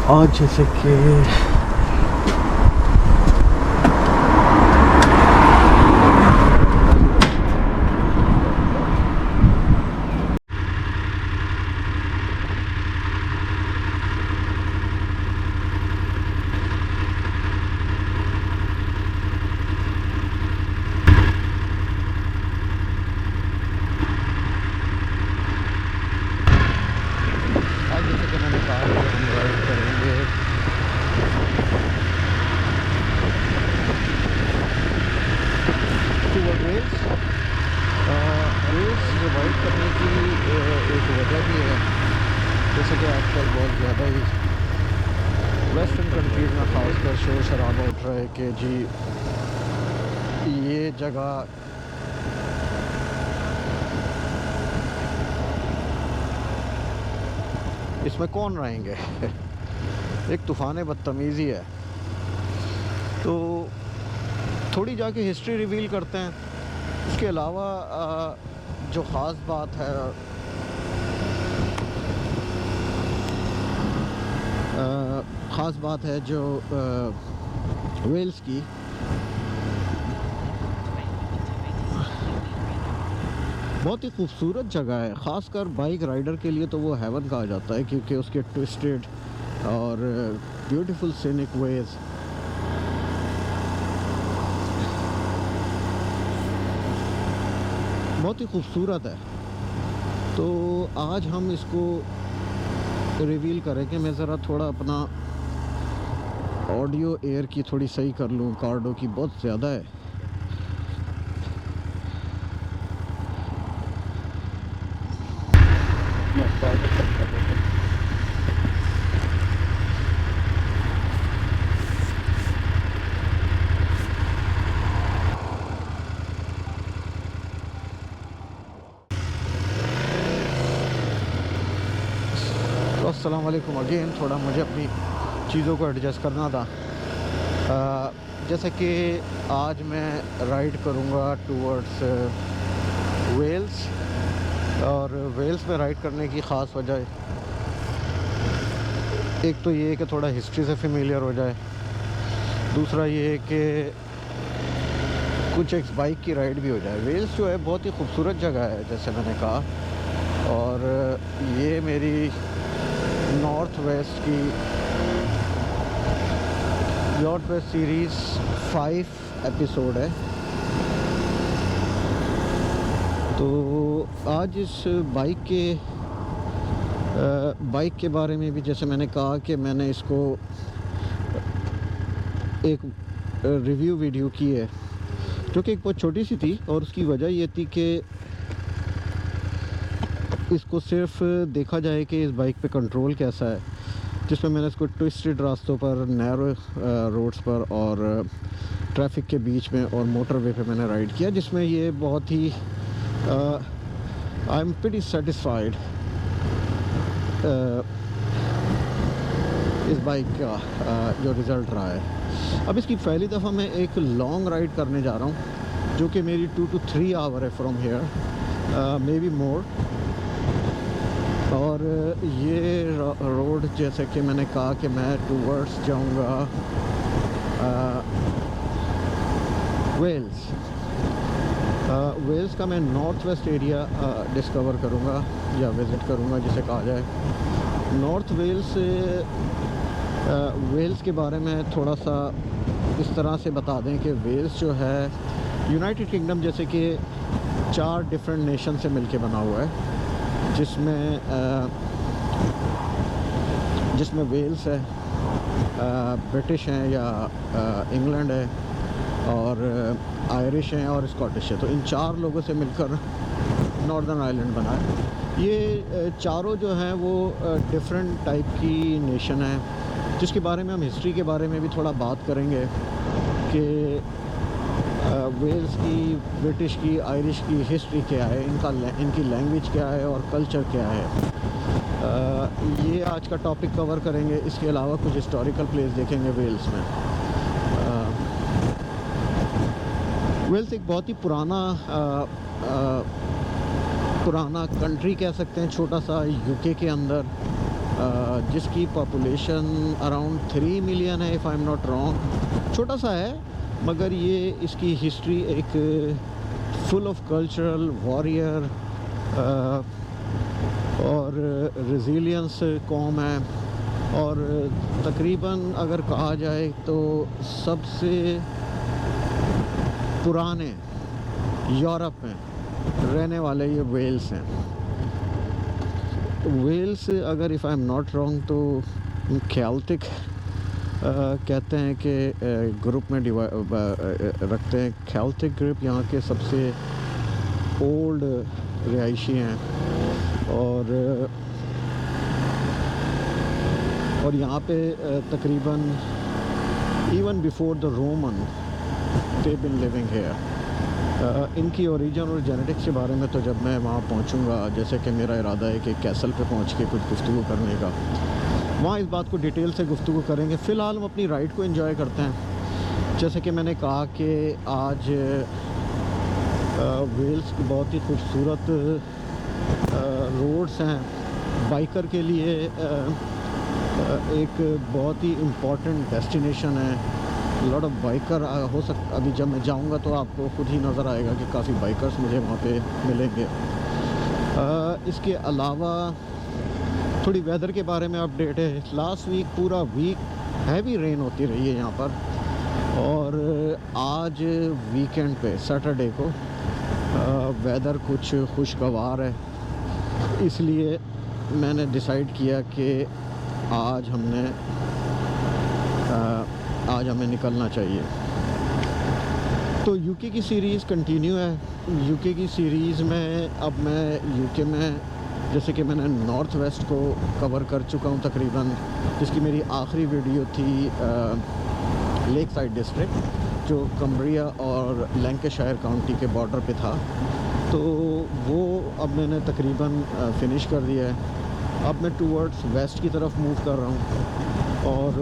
आज जैसे कि मैंने कहा कि हम राइड करेंगे टूवर्ड वेल्स। वेल्स राइड करने की एक वजह भी है, जैसे कि आजकल बहुत ज़्यादा ही वेस्टर्न कंट्रीज़ में ख़ासकर शोर शराबा उठ रहा है कि जी ये जगह इसमें कौन रहेंगे एक तूफ़ान बदतमीज़ी है। तो थोड़ी जाके हिस्ट्री रिवील करते हैं। उसके अलावा जो ख़ास बात है, ख़ास बात है जो वेल्स की, बहुत ही खूबसूरत जगह है। ख़ासकर बाइक राइडर के लिए तो वो हेवन कहा जाता है, क्योंकि उसके ट्विस्टेड और ब्यूटीफुल सीनिक वेज बहुत ही खूबसूरत है। तो आज हम इसको रिवील करेंगे। मैं ज़रा थोड़ा अपना ऑडियो एयर की थोड़ी सही कर लूँ, कार्डो की बहुत ज़्यादा है। तो अस्सलाम वालेकुम अगेन। थोड़ा मुझे अपनी चीज़ों को एडजस्ट करना था। जैसे कि आज मैं राइड करूँगा टूवर्ड्स वेल्स, और वेल्स में राइड करने की ख़ास वजह एक तो ये है कि थोड़ा हिस्ट्री से फेमिलियर हो जाए, दूसरा ये है कि कुछ एक बाइक की राइड भी हो जाए। वेल्स जो है बहुत ही खूबसूरत जगह है, जैसे मैंने कहा, और ये मेरी नॉर्थ वेस्ट सीरीज़ 5 एपिसोड है। तो आज इस बाइक के बारे में भी, जैसे मैंने कहा कि मैंने इसको एक रिव्यू वीडियो की है, जो कि एक बहुत छोटी सी थी, और उसकी वजह ये थी कि इसको सिर्फ देखा जाए कि इस बाइक पे कंट्रोल कैसा है, जिसमें मैंने इसको ट्विस्टेड रास्तों पर, नैरो रोड्स पर और ट्रैफिक के बीच में और मोटरवे पे मैंने राइड किया, जिसमें ये बहुत ही आई एम प्रीटी सेटिस्फाइड इस बाइक का जो रिज़ल्ट रहा है। अब इसकी पहली दफ़ा मैं एक लॉन्ग राइड करने जा रहा हूँ, जो कि मेरी 2 to 3 आवर है from here, may be more. और ये रोड, जैसे कि मैंने कहा कि मैं टूवर्ड्स जाऊंगा वेल्स। वेल्स का मैं नॉर्थ वेस्ट एरिया डिस्कवर करूंगा या विज़िट करूंगा, जिसे कहा जाए। नॉर्थ वेल्स से वेल्स के बारे में थोड़ा सा इस तरह से बता दें कि वेल्स जो है यूनाइटेड किंगडम जैसे कि 4 डिफरेंट नेशन से मिलके बना हुआ है, जिसमें वेल्स है, ब्रिटिश हैं या इंग्लैंड है, और आयरिश हैं और स्कॉटिश है। तो इन 4 लोगों से मिलकर नॉर्दर्न आयरलैंड बना है। ये चारों जो हैं वो डिफरेंट टाइप की नेशन है, जिसके बारे में हम हिस्ट्री के बारे में भी थोड़ा बात करेंगे कि वेल्स की, ब्रिटिश की, आयरिश की हिस्ट्री क्या है, इनकी लैंग्वेज क्या है और कल्चर क्या है। ये आज का टॉपिक कवर करेंगे। इसके अलावा कुछ हिस्टोरिकल प्लेस देखेंगे वेल्स में। वेल्स एक बहुत ही पुराना कंट्री कह सकते हैं, छोटा सा यूके के अंदर, जिसकी पॉपुलेशन अराउंड 3 मिलियन है, if I am not wrong. छोटा सा है, मगर ये इसकी हिस्ट्री एक फुल ऑफ कल्चरल वॉरियर और रेजिलियंस कौम है। और तकरीबन अगर कहा जाए तो सबसे पुराने यूरोप में रहने वाले ये वेल्स हैं। वेल्स अगर if I am not wrong तो कैल्टिक कहते हैं कि ग्रुप में रखते हैं। कैल्टिक ग्रुप यहाँ के सबसे ओल्ड रिहायशी हैं और यहाँ पे तकरीबन even before the Roman they been living here. इनकी ओरिजिन और जेनेटिक्स के बारे में तो जब मैं वहाँ पहुँचूँगा, जैसे कि मेरा इरादा है कि कैसल पे पहुँच के कुछ गुफ्तगू करने का, वहाँ इस बात को डिटेल से गुफ्तगू करेंगे। फ़िलहाल हम अपनी राइड को एंजॉय करते हैं। जैसे कि मैंने कहा कि आज वेल्स की बहुत ही खूबसूरत रोड्स हैं बाइकर के लिए। एक बहुत ही इम्पॉर्टेंट डेस्टिनेशन है। लॉट ऑफ बाइकर हो सकता, अभी जब मैं जाऊंगा तो आपको खुद ही नज़र आएगा कि काफ़ी बाइकर्स मुझे वहाँ पे मिलेंगे। इसके अलावा थोड़ी वेदर के बारे में अपडेट है। लास्ट वीक पूरा वीक हैवी रेन होती रही है यहाँ पर, और आज वीकेंड पे सैटरडे को वेदर कुछ खुशगवार है, इसलिए मैंने डिसाइड किया कि आज हमें निकलना चाहिए। तो यूके की सीरीज़ कंटिन्यू है। यूके की सीरीज़ में अब मैं यूके में, जैसे कि मैंने नॉर्थ वेस्ट को कवर कर चुका हूँ तकरीबन, जिसकी मेरी आखिरी वीडियो थी लेक साइड डिस्ट्रिक्ट जो कम्ब्रिया और लैंकाशायर काउंटी के बॉर्डर पे था। तो वो अब मैंने तकरीबन फ़िनिश कर दिया है। अब मैं टूवर्ड्स वेस्ट की तरफ मूव कर रहा हूँ, और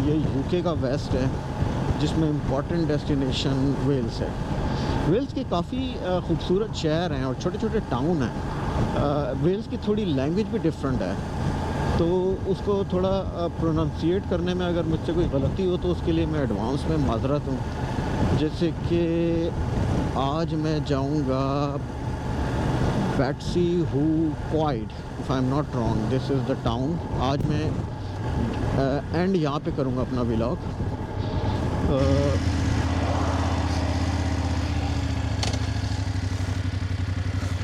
ये यूके का वेस्ट है जिसमें इम्पॉर्टेंट डेस्टिनेशन वेल्स है। वेल्स के काफ़ी खूबसूरत शहर हैं और छोटे छोटे टाउन हैं। वेल्स की थोड़ी लैंग्वेज भी डिफरेंट है, तो उसको थोड़ा प्रोनाउंसिएट करने में अगर मुझसे कोई गलती हो तो उसके लिए मैं एडवांस में माजरत हूँ। जैसे कि आज मैं जाऊँगा Betws-y-Coed, if I am not wrong this is the town. आज मैं एंड यहाँ पे करूँगा अपना व्लॉग।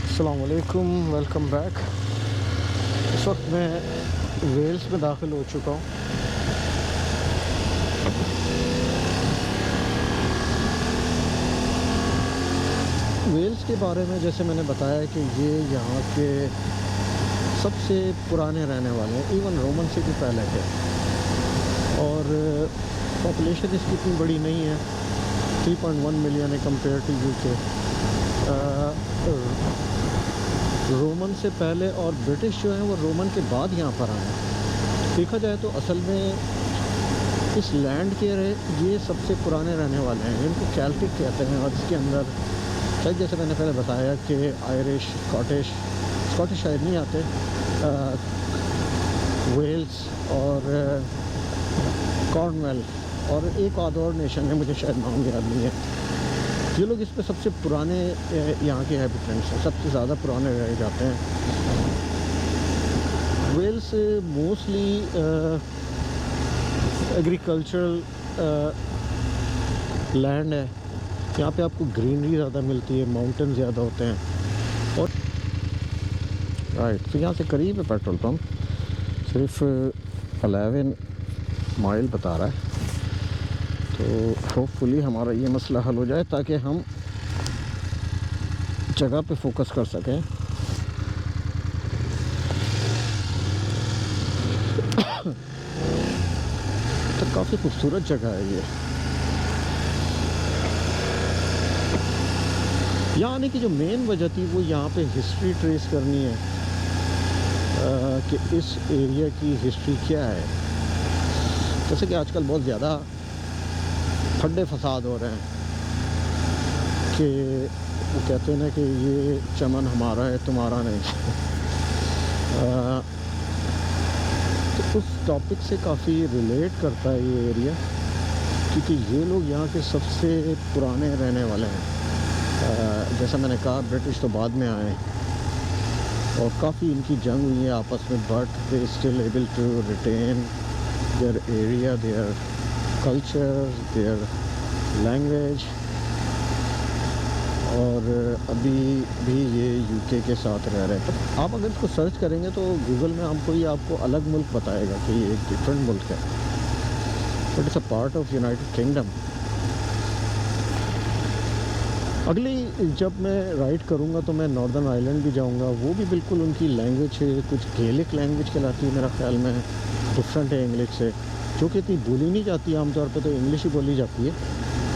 अस्सलाम वालेकुम, वेलकम बैक। इस वक्त मैं वेल्स में दाखिल हो चुका हूँ। वेल्स के बारे में जैसे मैंने बताया कि ये यहाँ के सबसे पुराने रहने वाले हैं, इवन रोमन से भी पहले के, और पॉपुलेशन इसकी इतनी बड़ी नहीं है, 3.1 मिलियन है कंपेयर टू यूके। रोमन से पहले और ब्रिटिश जो हैं वो रोमन के बाद यहाँ पर आए हैं। देखा जाए तो असल में इस लैंड के ये सबसे पुराने रहने वाले हैं। इनको कैल्टिक कहते हैं, और इसके अंदर शायद जैसे मैंने पहले बताया कि आयरिश, स्कॉटिश शायद नहीं आते, वेल्स और कॉर्नवेल और एक और नेशन है, मुझे शायद नाम याद नहीं है। ये लोग इस पे सबसे पुराने यहाँ के हैबिटेंट्स हैं, सबसे ज़्यादा पुराने रह जाते हैं। वेल्स मोस्टली एग्रीकल्चरल लैंड है। यहाँ पे आपको ग्रीनरी ज़्यादा मिलती है, माउंटेन ज़्यादा होते हैं। और राइट, तो यहाँ से करीब है पेट्रोल पंप, सिर्फ 11 माइल बता रहा है। तो होपफुली हमारा ये मसला हल हो जाए ताकि हम जगह पे फोकस कर सकें। तो काफ़ी खूबसूरत जगह है ये। यहाँ आने की जो मेन वजह थी वो यहाँ पे हिस्ट्री ट्रेस करनी है कि इस एरिया की हिस्ट्री क्या है। जैसे कि आजकल बहुत ज़्यादा फड्डे फसाद हो रहे हैं कि वो कहते हैं ना कि ये चमन हमारा है, तुम्हारा नहीं। उस टॉपिक से काफ़ी रिलेट करता है ये एरिया, क्योंकि ये लोग यहाँ के सबसे पुराने रहने वाले हैं। जैसा मैंने कहा, ब्रिटिश तो बाद में आए और काफ़ी इनकी जंग हुई है आपस में, but they still able to retain their area, their culture, their language. और अभी भी ये यूके के साथ रह रहे हैं। तो आप अगर इसको सर्च करेंगे तो गूगल में आपको अलग मुल्क बताएगा कि ये एक डिफरेंट मुल्क है, but it's a part of United kingdom. अगली जब मैं राइड करूँगा तो मैं नॉर्दर्न आयरलैंड भी जाऊँगा। वो भी बिल्कुल उनकी लैंग्वेज है, कुछ गेलिक लैंग्वेज कहलाती है मेरा ख्याल में, डिफरेंट है इंग्लिश से, जो कि इतनी बोली नहीं जाती। आमतौर पे तो इंग्लिश ही बोली जाती है,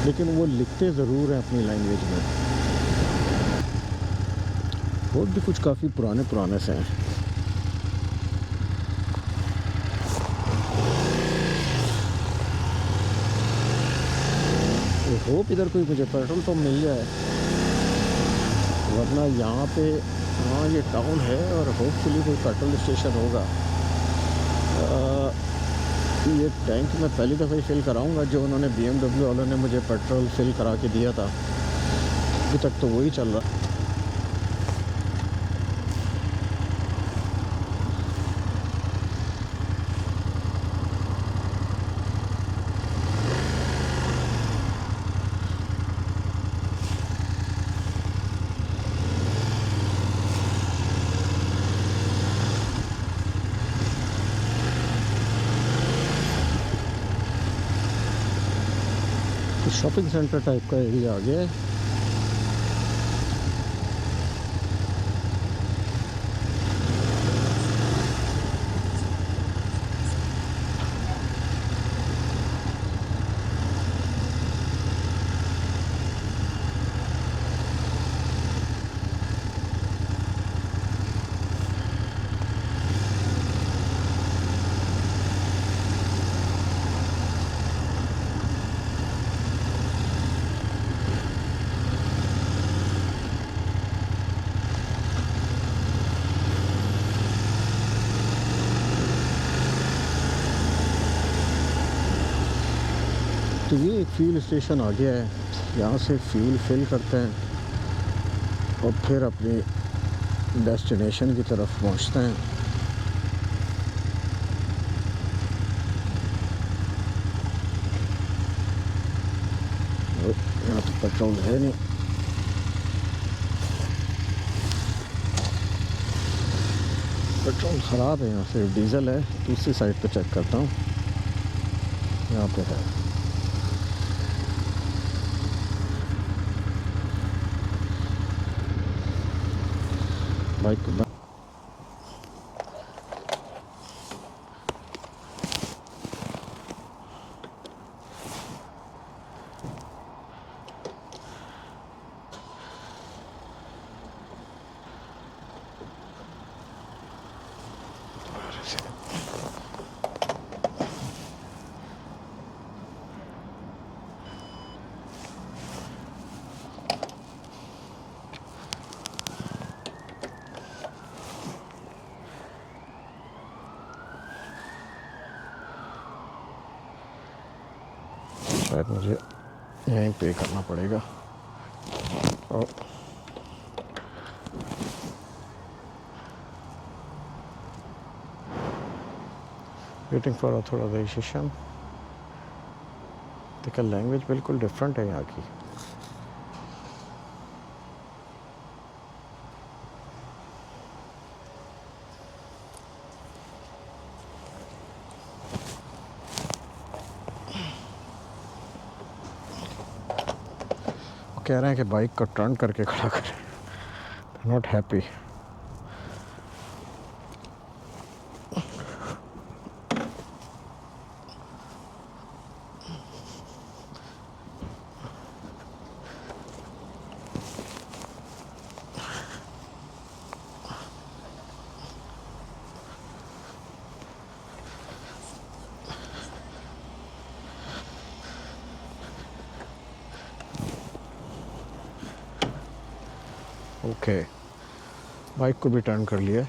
लेकिन वो लिखते ज़रूर हैं अपनी लैंग्वेज में। रोड भी कुछ काफ़ी पुराने से हैं। होप इधर कोई मुझे पेट्रोल पंप मिल जाए, वरना यहाँ पे, हाँ ये टाउन है और होपफुली कोई पेट्रोल स्टेशन होगा। ये टैंक मैं पहली दफ़ा ही फिल कराऊंगा, जो उन्होंने BMW वालों ने मुझे पेट्रोल फिल करा के दिया था, अभी तक तो वही चल रहा। शॉपिंग सेंटर टाइप का एरिया आ गया है। तो ये एक फ्यूल स्टेशन आ गया है, यहाँ से फ्यूल फिल करते हैं और फिर अपनी डेस्टिनेशन की तरफ पहुँचते हैं। यहाँ तो पेट्रोल है नहीं, पेट्रोल ख़राब है, यहाँ सिर्फ डीजल है। दूसरी साइड पे चेक करता हूँ, यहाँ पे है। बाइक को शायद मुझे यहीं पे करना पड़ेगा। और वेटिंग फॉर ऑथराइजेशन। देखा, लैंग्वेज बिल्कुल डिफरेंट है यहाँ की। कह रहे हैं कि बाइक को टर्न करके खड़ा करें। Not happy. ओके, बाइक को भी टर्न कर लिया।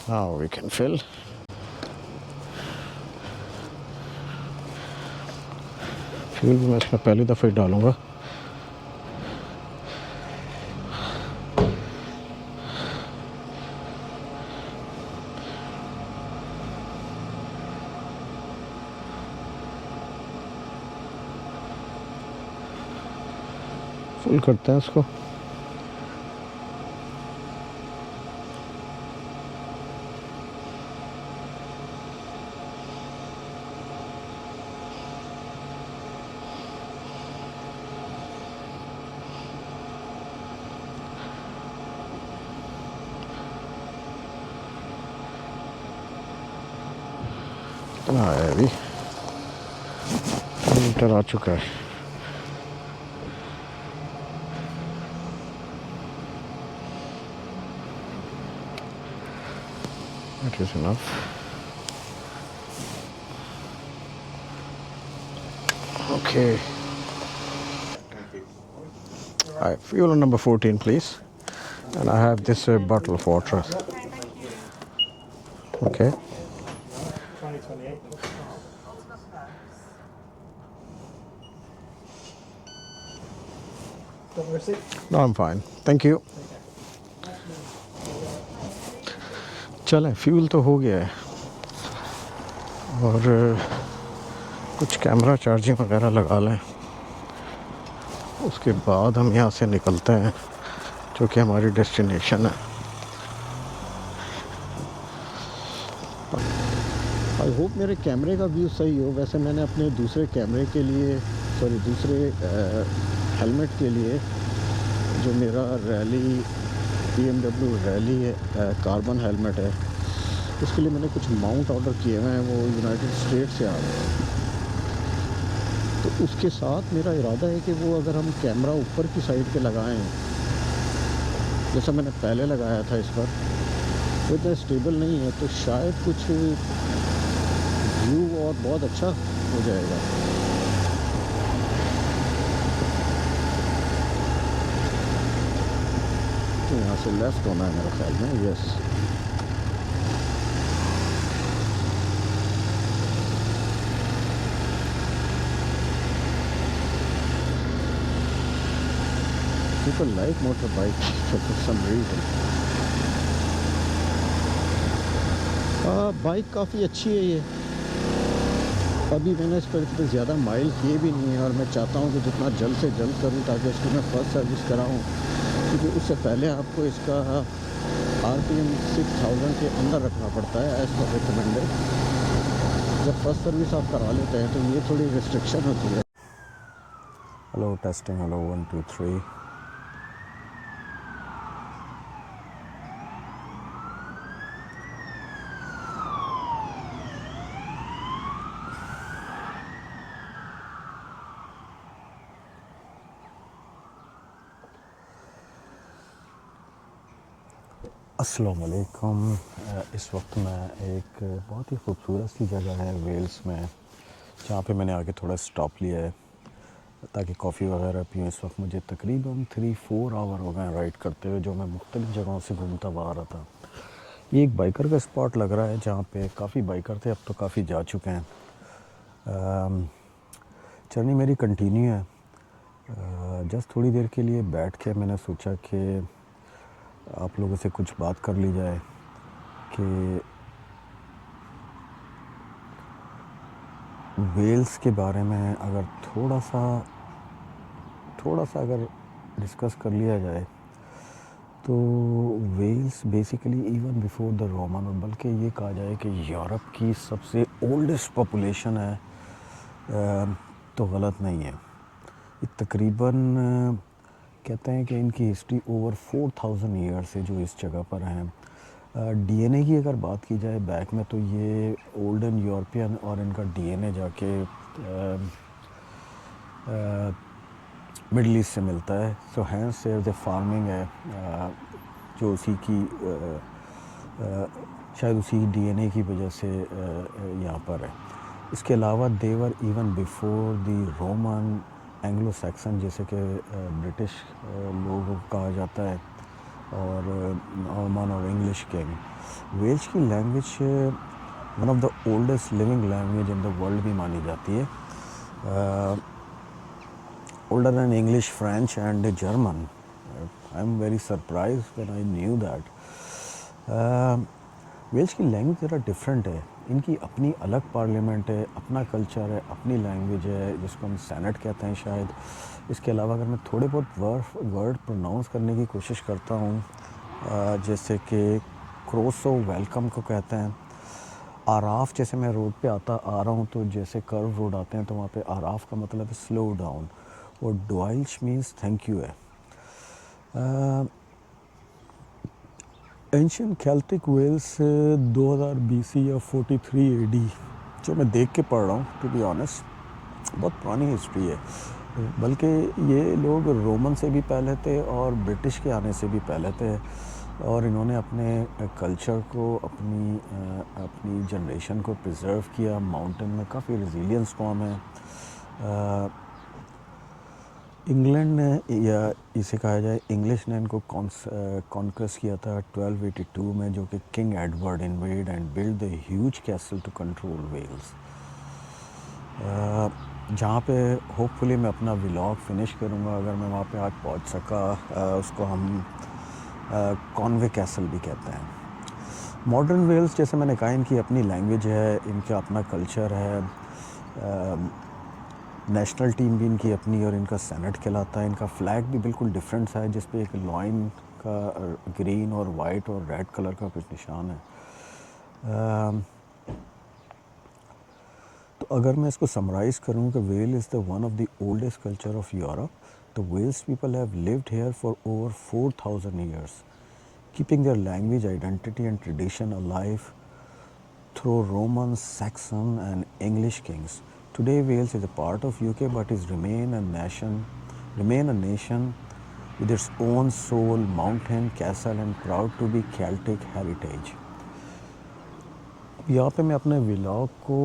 Now we can fill. Fuel मैं इसमें पहली दफ़ा ही डालूँगा। फुल करते हैं इसको। अभी लीटर आ चुका है। That is enough. Okay. Alright, fuel on number 14, please. And I have this bottle of water. Okay. 2028. Got the receipt? No, I'm fine. Thank you. चलें, फ्यूल तो हो गया है और कुछ कैमरा चार्जिंग वगैरह लगा लें, उसके बाद हम यहाँ से निकलते हैं जो कि हमारी डेस्टिनेशन है। आई होप मेरे कैमरे का व्यू सही हो। वैसे मैंने अपने दूसरे कैमरे के लिए दूसरे हेलमेट के लिए जो मेरा रैली BMW रैली है कार्बन हेलमेट है, उसके लिए मैंने कुछ माउंट ऑर्डर किए हुए हैं, वो यूनाइटेड स्टेट से आ रहे हैं। तो उसके साथ मेरा इरादा है कि वो अगर हम कैमरा ऊपर की साइड पे लगाएं, जैसा मैंने पहले लगाया था इस पर, वो इतना स्टेबल नहीं है, तो शायद कुछ व्यू और बहुत अच्छा हो जाएगा। तो यहाँ से लेफ़्ट होना है मेरे ख्याल में। Yes, people like motorbikes for some reason. Bike काफ़ी अच्छी है ये। अभी मैंने इस पर इतने ज़्यादा माइल किए भी नहीं है और मैं चाहता हूँ कि जितना जल्द से जल्द करूँ ताकि इसको मैं फ़र्स्ट सर्विस कराऊँ, क्योंकि उससे पहले आपको इसका RPM 6000 के अंदर रखना पड़ता है एज़ पर रिकमेंडेड। जब फर्स्ट सर्विस आप करा लेते हैं तो ये थोड़ी रिस्ट्रिक्शन होती है। Hello testing, hello 1 2 3। अस्सलाम वालेकुम। इस वक्त मैं एक बहुत ही खूबसूरत सी जगह है वेल्स में, जहाँ पे मैंने आके थोड़ा स्टॉप लिया है ताकि कॉफ़ी वगैरह पीऊँ। इस वक्त मुझे तकरीबन 3-4 आवर हो गए राइड करते हुए, जो मैं मुख्तलिफ़ जगहों से घूमता हुआ आ रहा था। ये एक बाइकर का स्पॉट लग रहा है जहाँ पे काफ़ी बाइकर थे, अब तो काफ़ी जा चुके हैं। जर्नी मेरी कंटिन्यू है। जस्ट थोड़ी देर के लिए बैठ के मैंने सोचा कि आप लोगों से कुछ बात कर ली जाए कि वेल्स के बारे में अगर थोड़ा सा अगर डिस्कस कर लिया जाए तो Wales basically even before the Roman, और बल्कि ये कहा जाए कि यूरोप की सबसे ओल्डेस्ट पॉपुलेशन है, तो गलत नहीं है। ये तकरीबन कहते हैं कि इनकी हिस्ट्री ओवर 4000 ईयर्स है जो इस जगह पर हैं। DNA की अगर बात की जाए बैक में, तो ये ओल्डन यूरोपियन और इनका DNA जाके मिडल ईस्ट से मिलता है। सो हैंस से जो फार्मिंग है जो उसी की शायद उसी DNA की वजह से यहाँ पर है। इसके अलावा they were even before the Roman Anglo Saxon, जैसे कि ब्रिटिश लोगों को कहा जाता है, और नॉर्मन और इंग्लिश किंग, वेल्श की language one of the oldest living language in the world भी मानी जाती है, older than English, French and German. I'm very surprised when I knew that. Welsh की लैंग्वेज ज़रा डिफरेंट है, इनकी अपनी अलग पार्लियामेंट है, अपना कल्चर है, अपनी लैंग्वेज है जिसको हम सैनेट कहते हैं शायद। इसके अलावा अगर मैं थोड़े बहुत वर्ड प्रोनाउंस करने की कोशिश करता हूँ, जैसे कि क्रोसो वेलकम को कहते हैं, आराफ जैसे मैं रोड पे आ रहा हूँ तो जैसे कर्व रोड आते हैं तो वहाँ पे आराफ का मतलब है स्लो डाउन, और डॉइल्श मीन्स थैंक यू है। एंशियन कैल्टिक वेल्स 2000 BC या 43 AD जो मैं देख के पढ़ रहा हूँ, टू बी ऑनेस्ट बहुत पुरानी हिस्ट्री है, बल्कि ये लोग रोमन से भी पहले थे और ब्रिटिश के आने से भी पहले थे, और इन्होंने अपने कल्चर को अपनी जनरेशन को प्रिजर्व किया। माउंटेन में काफ़ी रेजिलियंस कौम है। इंग्लैंड ने, या इसे कहा जाए इंग्लिश ने, इनको कॉन्क्वेस्ट किया था 1282 में, जो कि king Edward invade and build the huge castle to control Wales, जहाँ पे होपफुली मैं अपना व्लॉग फिनिश करूँगा अगर मैं वहाँ पे आज पहुँच सका। उसको हम कॉन्वे कैसल भी कहते हैं। मॉडर्न वेल्स जैसे मैंने कहा इनकी अपनी लैंग्वेज है, इनका अपना कल्चर है, नेशनल टीम भी इनकी अपनी और इनका सेनेट कहलाता है। इनका फ्लैग भी बिल्कुल डिफरेंट सा है, जिस पे एक लॉइन का ग्रीन और वाइट और रेड कलर का कुछ निशान है। तो अगर मैं इसको समराइज़ करूँ कि Wales is the one of the oldest culture of Europe, तो Welsh people have lived here for over 4000 years, keeping their language identity and tradition alive through Roman, Saxon and English kings. Today Wales is a part of UK but is remain a nation with its own soul, mountain, castle and proud to be Celtic heritage. यहाँ पे मैं अपने vlog को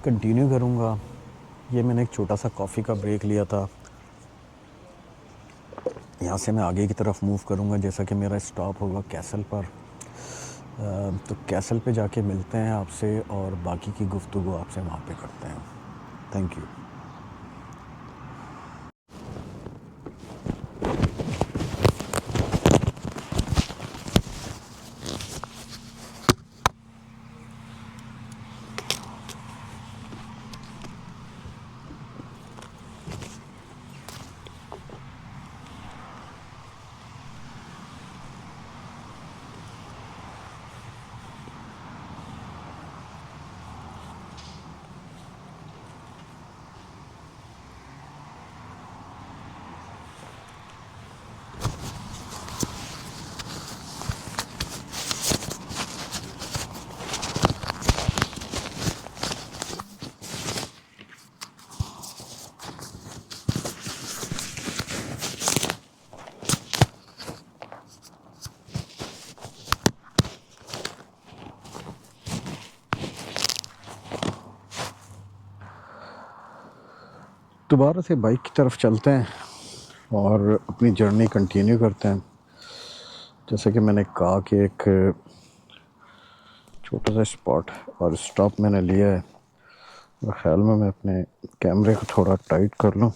continue करूँगा। ये मैंने एक छोटा सा कॉफ़ी का ब्रेक लिया था, यहाँ से मैं आगे की तरफ मूव करूँगा जैसा कि मेरा स्टॉप होगा कैसल पर। तो कैसल पे जाके मिलते हैं आपसे और बाकी की गुफ्तगू आपसे वहाँ पे करते हैं। Thank you. दोबारा से बाइक की तरफ चलते हैं और अपनी जर्नी कंटिन्यू करते हैं। जैसे कि मैंने कहा कि एक छोटा सा स्पॉट और स्टॉप मैंने लिया है, और ख्याल में मैं अपने कैमरे को थोड़ा टाइट कर लूँ।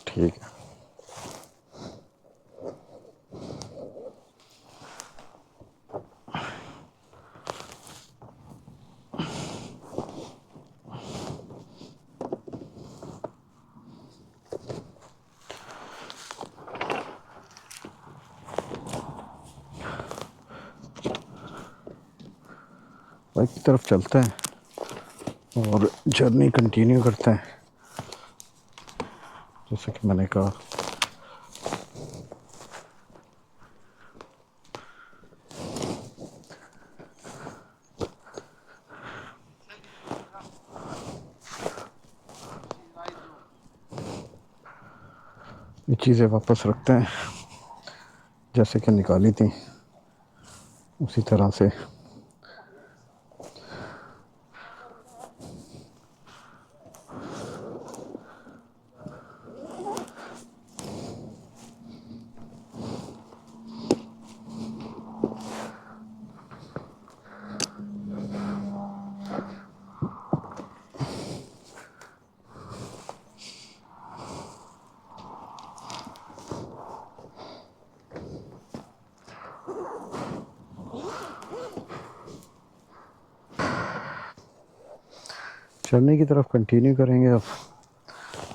ठीक है, बाइक की तरफ चलते हैं और जर्नी कंटिन्यू करते हैं। जैसे कि मैंने कहा ये चीज़ें वापस रखते हैं जैसे कि निकाली थी। उसी तरह से चलने की तरफ कंटिन्यू करेंगे। अब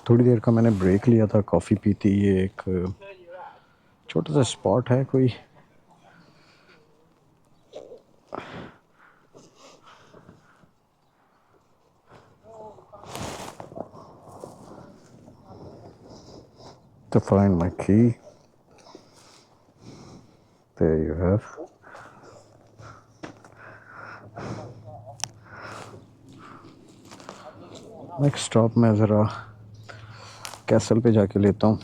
थोड़ी देर का मैंने ब्रेक लिया था, कॉफ़ी पी थी। ये एक छोटा सा स्पॉट है कोई, to find my key. There you have. Next stop मैं ज़रा कैसल पे जाके लेता हूँ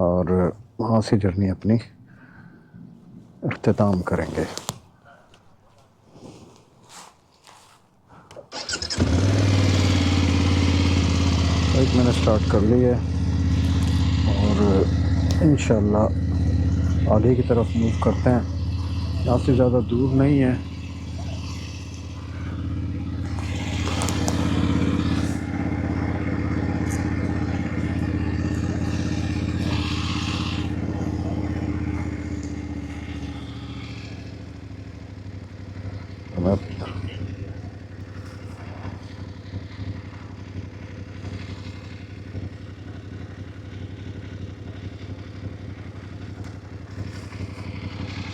और वहाँ से जर्नी अपनी इख्तिताम करेंगे। बाइक मैंने स्टार्ट कर ली है और इंशाल्लाह आगे की तरफ मूव करते हैं। यहाँ से ज़्यादा दूर नहीं है।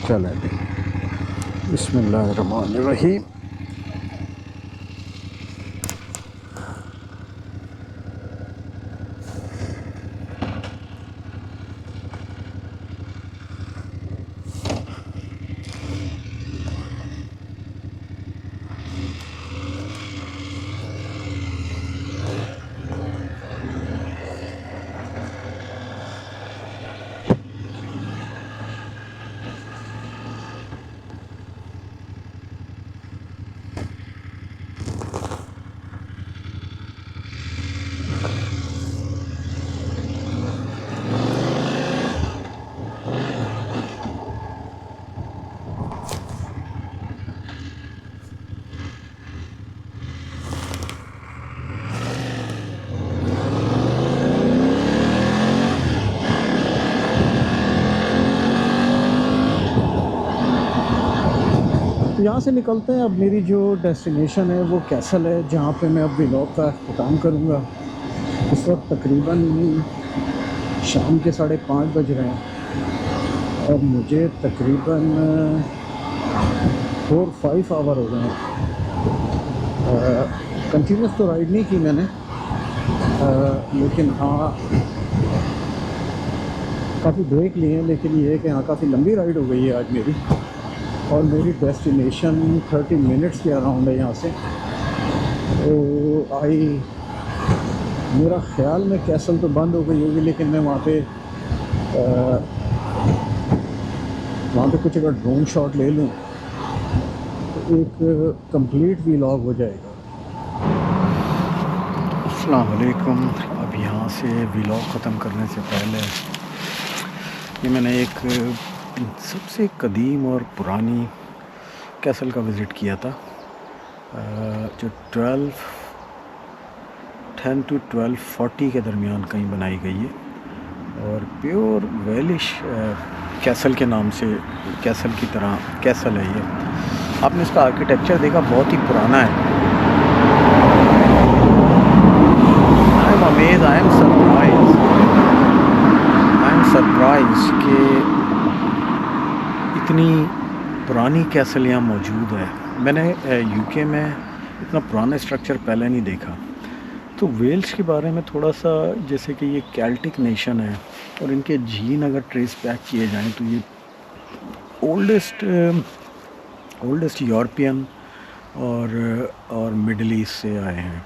चलें बिस्मिल्लाहिर्रहमानिर्रहीम। यहाँ से निकलते हैं। अब मेरी जो डेस्टिनेशन है वो कैसल है, जहाँ पे मैं अब व्लॉग का अख्तिताम करूँगा। इस वक्त तकरीबन शाम के 5:30 बज रहे हैं और मुझे तकरीबन 4-5 आवर हो गए हैं। कंटिन्यूस तो राइड नहीं की मैंने, लेकिन हाँ काफ़ी ब्रेक लिए हैं। लेकिन ये है कि हाँ काफ़ी लंबी राइड हो गई है आज मेरी, और मेरी डेस्टिनेशन 30 मिनट्स के अराउंड है यहाँ से। तो मेरा ख़्याल में कैसल तो बंद हो गई होगी, लेकिन मैं वहाँ पे कुछ अगर ड्रोन शॉट ले लूँ तो एक कंप्लीट व्लॉग हो जाएगा। अस्सलाम वालेकुम। अब यहाँ से व्लॉग ख़त्म करने से पहले ये मैंने एक सबसे कदीम और पुरानी कैसल का विज़िट किया था, जो 10 to 1240 के दरमियान कहीं बनाई गई है, और प्योर वेलिश कैसल के नाम से, कैसल की तरह कैसल है ये। आपने इसका आर्किटेक्चर देखा, बहुत ही पुराना है। I am amazed, I am surprise कि इतनी पुरानी कैसल यहाँ मौजूद है। मैंने यूके में इतना पुराना स्ट्रक्चर पहले नहीं देखा। तो वेल्स के बारे में थोड़ा सा, जैसे कि ये केल्टिक नेशन है और इनके जीन अगर ट्रेस बैक किए जाएं तो ये ओल्डेस्ट यूरोपियन और मिडल ईस्ट से आए हैं।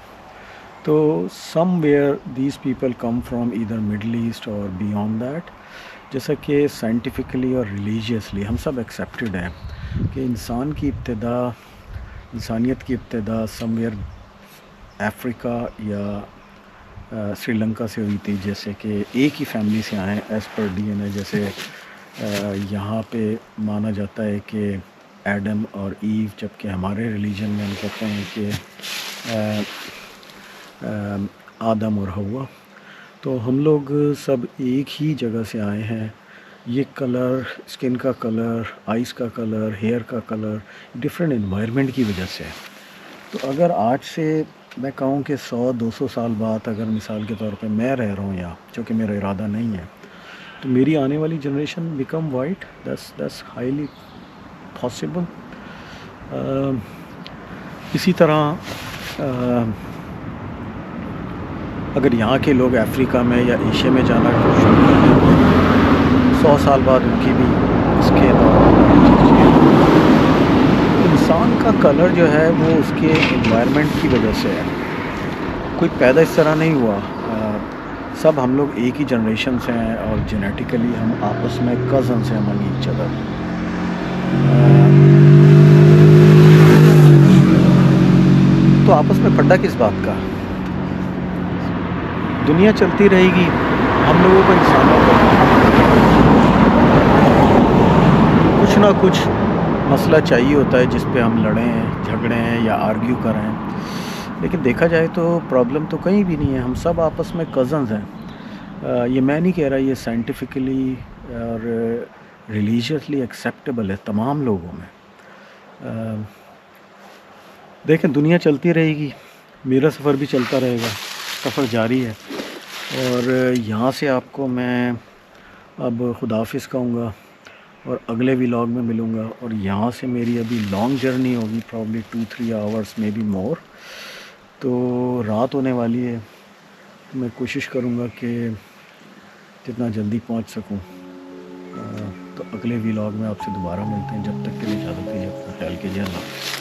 तो somewhere these people come from either middle east और बियॉन्ड दैट। जैसा कि साइंटिफिकली और रिलीजियसली हम सब एक्सेप्टेड हैं कि इंसानियत की इब्तिदा समवेयर अफ्रीका या श्रीलंका से हुई थी, जैसे कि एक ही फैमिली से आए एज़ पर डीएनए। जैसे यहाँ पे माना जाता है कि एडम और ईव, जबकि हमारे रिलीजन में हम कहते हैं कि आदम और हवा। तो हम लोग सब एक ही जगह से आए हैं। ये कलर, स्किन का कलर, आइज़ का कलर, हेयर का कलर डिफरेंट एनवायरनमेंट की वजह से है। तो अगर आज से मैं कहूँ कि 100-200 साल बाद अगर मिसाल के तौर पे मैं रह रहा हूँ यहाँ, जो कि मेरा इरादा नहीं है, तो मेरी आने वाली generation become white, that's highly possible. इसी तरह अगर यहाँ के लोग अफ्रीका में या एशिया में जाना शुरू कर दें, 100 साल बाद उनकी भी इसके इंसान का कलर जो है वो उसके एनवायरनमेंट की वजह से है। कोई पैदा इस तरह नहीं हुआ। सब हम लोग एक ही जनरेशन से हैं और जेनेटिकली हम आपस में कज़न्स हैं अमंग ईच अदर। तो आपस में फड्डा किस बात का? दुनिया चलती रहेगी, हम लोगों को इंसानों को कुछ ना कुछ मसला चाहिए होता है जिस पे हम लड़ें, झगड़ें या आर्ग्यू करें। लेकिन देखा जाए तो प्रॉब्लम तो कहीं भी नहीं है, हम सब आपस में कज़न्स हैं। ये मैं नहीं कह रहा, ये साइंटिफिकली और रिलीजियसली एक्सेप्टेबल है तमाम लोगों में। देखें, दुनिया चलती रहेगी, मेरा सफ़र भी चलता रहेगा, सफ़र जारी है। और यहाँ से आपको मैं अब खुदाफिज़ कहूँगा और अगले व्लॉग में मिलूँगा। और यहाँ से मेरी अभी लॉन्ग जर्नी होगी, probably 2-3 hours may be more. तो रात होने वाली है, मैं कोशिश करूँगा कि जितना जल्दी पहुँच सकूँ। तो अगले व्लॉग में आपसे दोबारा मिलते हैं। जब तक के लिए इजाज़त दीजिए, अपना ख्याल कीजिए। अल्लाह।